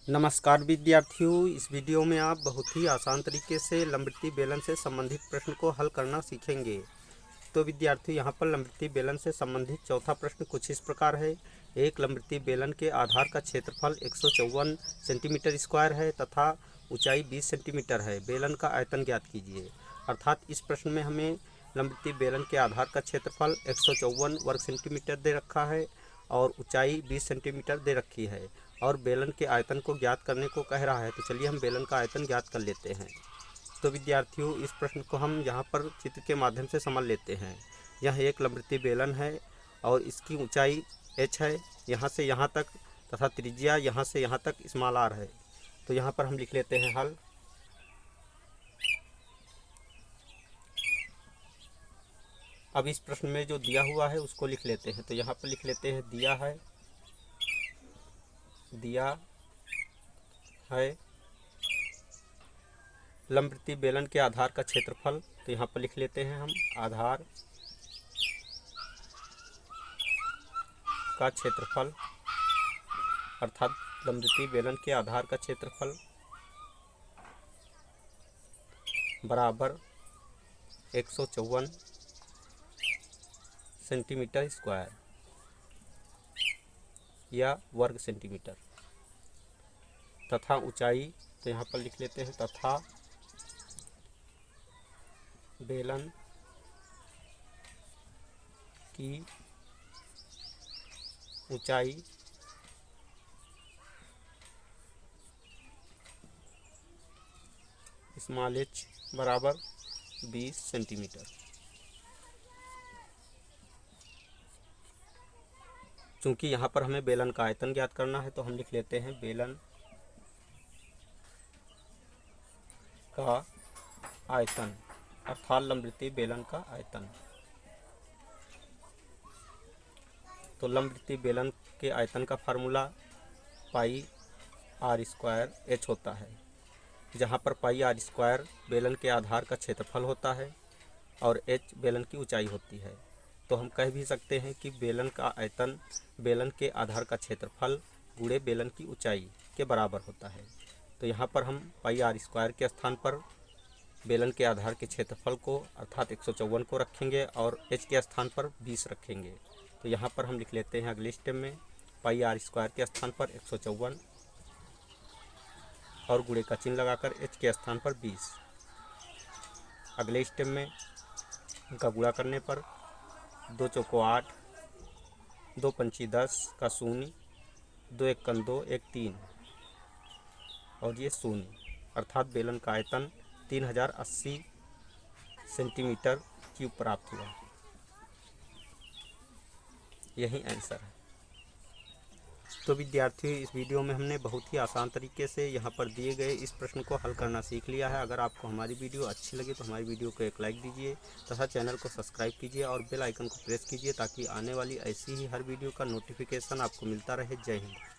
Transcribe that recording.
नमस्कार विद्यार्थियों, इस वीडियो में आप बहुत ही आसान तरीके से लंबवृत्तीय बेलन से संबंधित प्रश्न को हल करना सीखेंगे। तो विद्यार्थियों, यहाँ पर लंबवृत्तीय बेलन से संबंधित चौथा प्रश्न कुछ इस प्रकार है। एक लंबवृत्तीय बेलन के आधार का क्षेत्रफल 154 सेंटीमीटर स्क्वायर है तथा ऊंचाई 20 सेंटीमीटर है। बेलन का आयतन ज्ञात कीजिए। अर्थात इस प्रश्न में हमें लंबवृत्तीय बेलन के आधार का क्षेत्रफल 154 वर्ग सेंटीमीटर दे रखा है और ऊंचाई 20 सेंटीमीटर दे रखी है और बेलन के आयतन को ज्ञात करने को कह रहा है। तो चलिए हम बेलन का आयतन ज्ञात कर लेते हैं। तो विद्यार्थियों, इस प्रश्न को हम यहाँ पर चित्र के माध्यम से समझ लेते हैं। यह एक लंबवृत्तीय बेलन है और इसकी ऊंचाई h है यहाँ से यहाँ तक तथा त्रिज्या यहाँ से यहाँ तक स्मॉल r है। तो यहाँ पर हम लिख लेते हैं हल। अब इस प्रश्न में जो दिया हुआ है उसको लिख लेते हैं। तो यहाँ पर लिख लेते हैं दिया है लंबवृत्तीय बेलन के आधार का क्षेत्रफल। तो यहाँ पर लिख लेते हैं हम आधार का क्षेत्रफल, अर्थात लंबवृत्तीय बेलन के आधार का क्षेत्रफल बराबर 154 सेंटीमीटर स्क्वायर या वर्ग सेंटीमीटर तथा ऊंचाई। तो यहाँ पर लिख लेते हैं तथा बेलन की ऊंचाई स्मॉल h बराबर 20 सेंटीमीटर। चूँकि यहाँ पर हमें बेलन का आयतन ज्ञात करना है तो हम लिख लेते हैं बेलन का आयतन, अर्थात लंबवृत्तीय बेलन का आयतन। तो लंबवृत्तीय बेलन के आयतन का formula pi r square h होता है, जहाँ पर पाई आर स्क्वायर बेलन के आधार का क्षेत्रफल होता है और h बेलन की ऊंचाई होती है। तो हम कह भी सकते हैं कि बेलन का आयतन बेलन के आधार का क्षेत्रफल गुणे बेलन की ऊंचाई के बराबर होता है। तो यहाँ पर हम पाई आर स्क्वायर के स्थान पर बेलन के आधार के क्षेत्रफल को अर्थात 154 को रखेंगे और h के स्थान पर 20 रखेंगे। तो यहाँ पर हम लिख लेते हैं अगले स्टेप में पाई आर स्क्वायर के स्थान पर 154 और गुणे का चिन्ह लगाकर h के स्थान पर 20। अगले स्टेप में इनका गुणा करने पर 2 चौको 8, 2 पंची 10 का 0, 2 एकम 2, 1 3 और ये 0, अर्थात बेलन का आयतन 3080 सेंटीमीटर क्यूब प्राप्त हुआ। यही आंसर है। तो विद्यार्थियों, इस वीडियो में हमने बहुत ही आसान तरीके से यहाँ पर दिए गए इस प्रश्न को हल करना सीख लिया है। अगर आपको हमारी वीडियो अच्छी लगे तो हमारी वीडियो को एक लाइक दीजिए तथा चैनल को सब्सक्राइब कीजिए और बेल आइकन को प्रेस कीजिए ताकि आने वाली ऐसी ही हर वीडियो का नोटिफिकेशन आपको मिलता रहे। जय हिंद।